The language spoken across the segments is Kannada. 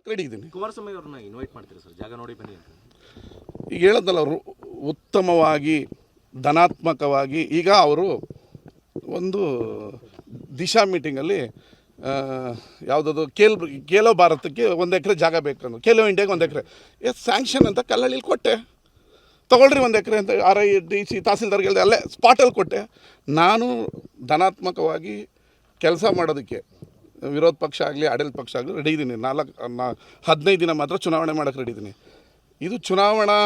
ಕೊಡಕ್ಕೆ ರೆಡಿ ಇದ್ದೀನಿ. ಕುಮಾರಸ್ವಾಮಿ ಅವ್ರನ್ನ ಇನ್ವೈಟ್ ಮಾಡ್ತೀರಾ ಸರ್, ಜಾಗ ನೋಡಿ ಬನ್ನಿ ಅಂತ? ಈಗ ಹೇಳೋದಲ್ಲ, ಅವರು ಉತ್ತಮವಾಗಿ ಧನಾತ್ಮಕವಾಗಿ ಈಗ ಅವರು ಒಂದು ದಿಶಾ ಮೀಟಿಂಗಲ್ಲಿ ಯಾವುದದು ಖೇಲೋ ಭಾರತಕ್ಕೆ 1 ಎಕರೆ ಜಾಗ ಬೇಕಂದ್ರೆ, ಖೇಲೋ ಇಂಡಿಯಾಗೆ 1 ಎಕರೆ ಸ್ಯಾಂಕ್ಷನ್ ಅಂತ ಕಲ್ಲಳ್ಳಿಲಿ ಕೊಟ್ಟೆ, ತೊಗೊಳ್ರಿ 1 ಎಕರೆ ಅಂತ RIDC ತಹಸೀಲ್ದಾರ್ಗೆ ಹೇಳಿದೆ, ಅಲ್ಲೇ ಸ್ಪಾಟಲ್ಲಿ ಕೊಟ್ಟೆ. ನಾನು ಧನಾತ್ಮಕವಾಗಿ ಕೆಲಸ ಮಾಡೋದಕ್ಕೆ ವಿರೋಧ ಪಕ್ಷ ಆಗಲಿ ಆಡಳಿತ ಪಕ್ಷ ಆಗಲಿ ರೆಡಿ ಇದ್ದೀನಿ. 15 ದಿನ ಮಾತ್ರ ಚುನಾವಣೆ ಮಾಡೋಕ್ಕೆ ರೆಡಿ ಇದ್ದೀನಿ. ಇದು ಚುನಾವಣಾ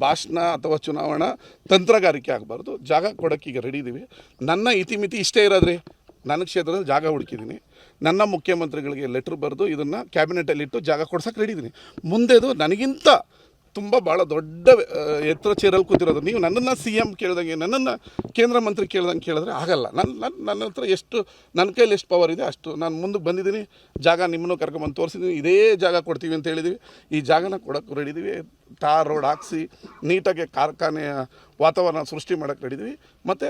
ಭಾಷಣ ಅಥವಾ ಚುನಾವಣಾ ತಂತ್ರಗಾರಿಕೆ ಆಗಬಾರ್ದು. ಜಾಗ ಕೊಡೋಕ್ಕೆ ಈಗ ರೆಡಿ ಇದ್ದೀವಿ. ನನ್ನ ಇತಿಮಿತಿ ಇಷ್ಟೇ ಇರೋದ್ರಿ, ನನ್ನ ಕ್ಷೇತ್ರದಲ್ಲಿ ಜಾಗ ಹುಡುಕಿದ್ದೀನಿ. ನನ್ನ ಮುಖ್ಯಮಂತ್ರಿಗಳಿಗೆ ಲೆಟ್ರ್ ಬರೆದು ಇದನ್ನು ಕ್ಯಾಬಿನೆಟಲ್ಲಿಟ್ಟು ಜಾಗ ಕೊಡ್ಸೋಕೆ ರೆಡಿ ಇದ್ದೀನಿ. ಮುಂದೆದು ನನಗಿಂತ ತುಂಬ ಭಾಳ ದೊಡ್ಡ ಎತ್ತರ ಚೇರಲ್ಲಿ ಕೂತಿರೋದು. ನೀವು ನನ್ನನ್ನು CM ಕೇಳ್ದಂಗೆ, ನನ್ನನ್ನು ಕೇಂದ್ರ ಮಂತ್ರಿ ಕೇಳ್ದಂಗೆ ಕೇಳಿದ್ರೆ ಆಗಲ್ಲ. ನನ್ನ ಹತ್ರ ಎಷ್ಟು, ನನ್ನ ಕೈಯಲ್ಲಿ ಎಷ್ಟು ಪವರ್ ಇದೆ ಅಷ್ಟು ನಾನು ಮುಂದಕ್ಕೆ ಬಂದಿದ್ದೀನಿ. ಜಾಗ ನಿಮ್ಮನ್ನು ಕರ್ಕೊಂಬಂದು ತೋರಿಸಿದ್ದೀನಿ. ಇದೇ ಜಾಗ ಕೊಡ್ತೀವಿ ಅಂತ ಹೇಳಿದ್ದೀವಿ. ಈ ಜಾಗನ ಕೊಡೋಕ್ಕೆ ರೆಡಿ ಇದ್ದೀವಿ. ಟಾರ್ ರೋಡ್ ಹಾಕ್ಸಿ ನೀಟಾಗಿ ಕಾರ್ಖಾನೆಯ ವಾತಾವರಣ ಸೃಷ್ಟಿ ಮಾಡೋಕ್ಕೆ ರೆಡಿ ಇದ್ದೀವಿ. ಮತ್ತು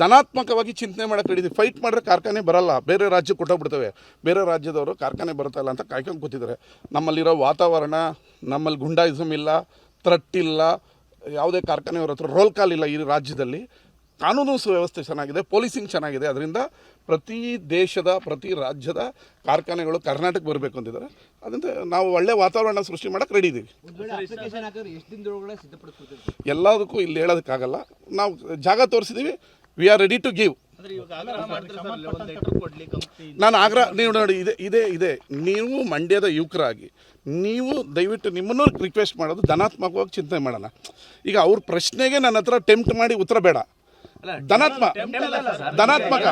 ಧನಾತ್ಮಕವಾಗಿ ಚಿಂತನೆ ಮಾಡೋಕ್ಕೆ ರೆಡಿ ಇದ್ದೀವಿ. ಫೈಟ್ ಮಾಡಿದ್ರೆ ಕಾರ್ಖಾನೆ ಬರಲ್ಲ, ಬೇರೆ ರಾಜ್ಯಕ್ಕೆ ಕೊಟ್ಟೋಗ್ಬಿಡ್ತವೆ. ಬೇರೆ ರಾಜ್ಯದವರು ಕಾರ್ಖಾನೆ ಬರುತ್ತಲ್ಲ ಅಂತ ಕಾಯ್ಕೊಂಡು ಕೂತಿದ್ದಾರೆ. ನಮ್ಮಲ್ಲಿರೋ ವಾತಾವರಣ, ನಮ್ಮಲ್ಲಿ ಗುಂಡಾಯಿಸಮ್ ಇಲ್ಲ, ಥ್ರೆಟ್ ಯಾವುದೇ ಕಾರ್ಖಾನೆಯವ್ರ ಹತ್ರ ರೋಲ್ ಕಾಲ್ ಇಲ್ಲ. ಈ ರಾಜ್ಯದಲ್ಲಿ ಕಾನೂನು ಸುವ್ಯವಸ್ಥೆ ಚೆನ್ನಾಗಿದೆ, ಪೊಲೀಸಿಂಗ್ ಚೆನ್ನಾಗಿದೆ. ಅದರಿಂದ ಪ್ರತಿ ದೇಶದ ಪ್ರತಿ ರಾಜ್ಯದ ಕಾರ್ಖಾನೆಗಳು ಕರ್ನಾಟಕಕ್ಕೆ ಬರಬೇಕು ಅಂತಿದ್ದಾರೆ. ಅದರಿಂದ ನಾವು ಒಳ್ಳೆ ವಾತಾವರಣ ಸೃಷ್ಟಿ ಮಾಡೋಕ್ಕೆ ರೆಡಿ ಇದ್ದೀವಿ. ಎಲ್ಲದಕ್ಕೂ ಇಲ್ಲಿ ಹೇಳೋದಕ್ಕಾಗಲ್ಲ. ನಾವು ಜಾಗ ತೋರಿಸಿದ್ದೀವಿ. We are ready to give. ನಾನು ನೀವು ನೋಡಿ, ಇದೆ ನೀವು ಮಂಡ್ಯದ ಯುವಕರಾಗಿ ನೀವು ದಯವಿಟ್ಟು ನಿಮ್ಮನ್ನು ರಿಕ್ವೆಸ್ಟ್ ಮಾಡೋದು ಧನಾತ್ಮಕವಾಗಿ ಚಿಂತನೆ ಮಾಡೋಣ. ಈಗ ಅವ್ರ ಪ್ರಶ್ನೆಗೆ ನನ್ನ ಹತ್ರ ಟೆಂಪ್ಟ್ ಮಾಡಿ ಉತ್ತರ ಬೇಡ. ಧನಾತ್ಮಕ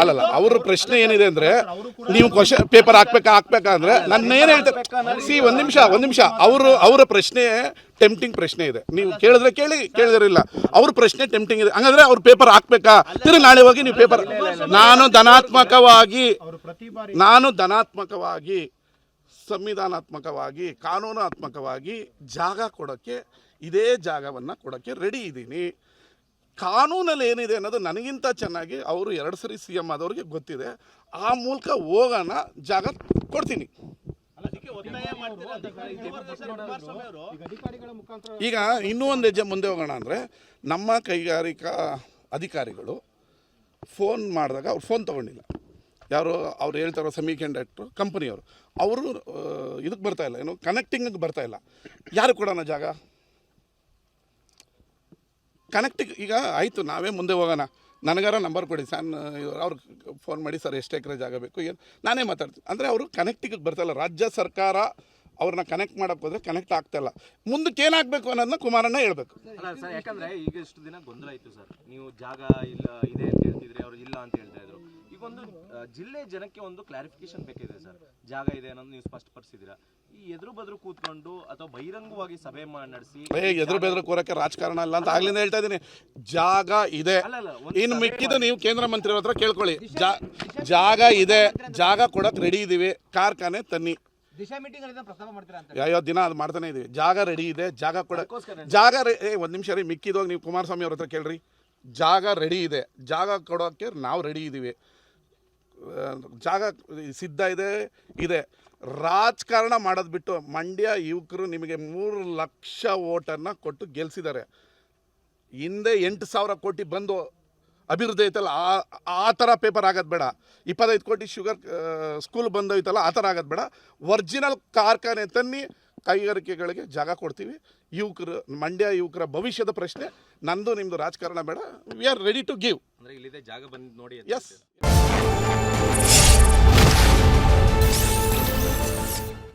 ಅಲ್ಲಲ್ಲ, ಅವ್ರ ಪ್ರಶ್ನೆ ಏನಿದೆ ಅಂದರೆ, ನೀವು ಕ್ವಶನ್ ಪೇಪರ್ ಹಾಕ್ಬೇಕಾ ಅಂದರೆ ನಾನು ಏನು ಹೇಳ್ತೇನೆ. ಒಂದು ನಿಮಿಷ ಅವರ ಪ್ರಶ್ನೆ ಟೆಂಪ್ಟಿಂಗ್ ಪ್ರಶ್ನೆ ಇದೆ. ನೀವು ಕೇಳಿದ್ರೆ ಕೇಳಿ, ಕೇಳಿದ್ರಿಲ್ಲ. ಅವ್ರ ಪ್ರಶ್ನೆ ಟೆಂಪ್ಟಿಂಗ್ ಇದೆ. ಹಂಗಂದ್ರೆ ಅವ್ರು ಪೇಪರ್ ಹಾಕ್ಬೇಕಾ? ತಿರುಗಿ ನಾಳೆ ಹೋಗಿ ನೀವು ಪೇಪರ್. ನಾನು ಧನಾತ್ಮಕವಾಗಿ ಸಂವಿಧಾನಾತ್ಮಕವಾಗಿ ಕಾನೂನಾತ್ಮಕವಾಗಿ ಜಾಗ ಕೊಡೋಕ್ಕೆ, ಇದೇ ಜಾಗವನ್ನು ಕೊಡೋಕ್ಕೆ ರೆಡಿ ಇದ್ದೀನಿ. ಕಾನೂನಲ್ಲಿ ಏನಿದೆ ಅನ್ನೋದು ನನಗಿಂತ ಚೆನ್ನಾಗಿ ಅವರು 2 ಸರಿ CM ಆದವ್ರಿಗೆ ಗೊತ್ತಿದೆ. ಆ ಮೂಲಕ ಹೋಗೋಣ, ಜಾಗ ಕೊಡ್ತೀನಿ. ಈಗ ಇನ್ನೂ ಒಂದು ಹೆಜ್ಜೆ ಮುಂದೆ ಹೋಗೋಣ ಅಂದರೆ, ನಮ್ಮ ಕೈಗಾರಿಕಾ ಅಧಿಕಾರಿಗಳು ಫೋನ್ ಮಾಡಿದಾಗ ಅವ್ರು ಫೋನ್ ತೊಗೊಂಡಿಲ್ಲ. ಯಾರು ಅವ್ರು ಹೇಳ್ತಾರೋ ಸೆಮಿಕಂಡಕ್ಟರ್ ಕಂಪನಿಯವರು, ಅವರು ಇದಕ್ಕೆ ಬರ್ತಾಯಿಲ್ಲ, ಏನು ಕನೆಕ್ಟಿಂಗಿಗೆ ಬರ್ತಾಯಿಲ್ಲ. ಯಾರು ಕೊಡೋಣ ಜಾಗ? ಕನೆಕ್ಟಿಗೆ ಈಗ ಆಯಿತು, ನಾವೇ ಮುಂದೆ ಹೋಗೋಣ. ನನಗಾರ ನಂಬರ್ ಕೊಡಿ ಸರ್, ಅವ್ರಿಗೆ ಫೋನ್ ಮಾಡಿ, ಸರ್ ಎಷ್ಟು ಎಕರೆ ಜಾಗ ಬೇಕು ಏನು, ನಾನೇ ಮಾತಾಡ್ತೀನಿ ಅಂದರೆ ಅವರು ಕನೆಕ್ಟಿಗೆ ಬರ್ತಾಯಿಲ್ಲ. ರಾಜ್ಯ ಸರ್ಕಾರ ಅವ್ರನ್ನ ಕನೆಕ್ಟ್ ಮಾಡೋಕ್ಕೆ ಹೋದರೆ ಕನೆಕ್ಟ್ ಆಗ್ತಾಯಿಲ್ಲ. ಮುಂದಕ್ಕೆ ಏನಾಗಬೇಕು ಅನ್ನೋದನ್ನ ಕುಮಾರಣ್ಣ ಹೇಳಬೇಕು. ಅಲ್ಲ ಸರ್, ಯಾಕಂದರೆ ಈಗ ಇಷ್ಟು ದಿನ ಗೊಂದಲ ಇತ್ತು ಸರ್. ನೀವು ಜಾಗ ಇಲ್ಲ ಇದೆ ಅಂತ ಹೇಳ್ತಿದ್ರೆ, ಅವರು ಇಲ್ಲ ಅಂತ ಹೇಳ್ತಾ ಇದ್ರು. ಈಗ ಒಂದು ಜಿಲ್ಲೆ ಜನಕ್ಕೆ ಒಂದು ಕ್ಲಾರಿಫಿಕೇಶನ್ ಬೇಕಿದೆ ಸರ್. ಜಾಗ ಇದೆ ಅನ್ನೋದು ನೀವು ಸ್ಪಷ್ಟಪಡಿಸಿದ್ದೀರಾ. ಈ ಎದುರು ಬದ್ರು ಕೂತ್ಕೊಂಡು ಅಥವಾ ಬಹಿರಂಗವಾಗಿ ಸಭೆ ನಡೆಸಿ ಎದುರು ಬೆದ್ರು ಕೂರಕ್ಕೆ ರಾಜಕಾರಣ ಇಲ್ಲ ಅಂತ ಆಗ್ಲಿಂದ ಹೇಳ್ತಾ ಇದ್ದೀನಿ. ಜಾಗ ಇದೆ, ಇನ್ನು ಮಿಕ್ಕಿದ್ದು ನೀವು ಕೇಂದ್ರ ಮಂತ್ರಿ ಹತ್ರ ಕೇಳ್ಕೊಳ್ಳಿ. ಜಾಗ ಇದೆ, ಜಾಗ ಕೊಡಕ್ಕೆ ರೆಡಿ ಇದ್ದೀವಿ. ಕಾರ್ಖಾನೆ ತನ್ನಿ. ಯಾವ ದಿನ ಅದು ಮಾಡ್ತಾನೆ ಇದೀವಿ. ಜಾಗ ರೆಡಿ ಇದೆ, ಜಾಗ ಕೊಡಕ್ಕೆ ಒಂದು ನಿಮಿಷ ರೀ, ಮಿಕ್ಕಿದೋಗಿ ನೀವು ಕುಮಾರಸ್ವಾಮಿ ಅವ್ರ ಹತ್ರ ಕೇಳ್ರಿ. ಜಾಗ ರೆಡಿ ಇದೆ, ಜಾಗ ಕೊಡೋಕ್ಕೆ ನಾವು ರೆಡಿ ಇದ್ದೀವಿ. ಜಾಗ ಸಿದ್ಧ ಇದೆ. ರಾಜಕಾರಣ ಮಾಡೋದು ಬಿಟ್ಟು ಮಂಡ್ಯ ಯುವಕರು ನಿಮಗೆ 3 ಲಕ್ಷ ಓಟನ್ನು ಕೊಟ್ಟು ಗೆಲ್ಲಿಸಿದ್ದಾರೆ. ಹಿಂದೆ 8,000 ಕೋಟಿ ಬಂದು ಅಭಿವೃದ್ಧಿ ಐತಲ್ಲ, ಆ ಥರ ಪೇಪರ್ ಆಗೋದು ಬೇಡ. 25 ಕೋಟಿ ಶುಗರ್ ಸ್ಕೂಲ್ ಬಂದೋಯ್ತಲ್ಲ, ಆ ಥರ ಆಗೋದು ಬೇಡ. ಒರಿಜಿನಲ್ ಕಾರ್ಖಾನೆ ತನ್ನಿ, ಕೈಗಾರಿಕೆಗಳಿಗೆ ಜಾಗ ಕೊಡ್ತೀವಿ. ಯುವಕರು, ಮಂಡ್ಯ ಯುವಕರ ಭವಿಷ್ಯದ ಪ್ರಶ್ನೆ. ನಂದು ನಿಮ್ಮದು ರಾಜಕಾರಣ ಬೇಡ. We are ready to give. ಅಂದರೆ ಇಲ್ಲಿದೆ ಜಾಗ ಬಂದು ನೋಡಿ. ಎಸ್.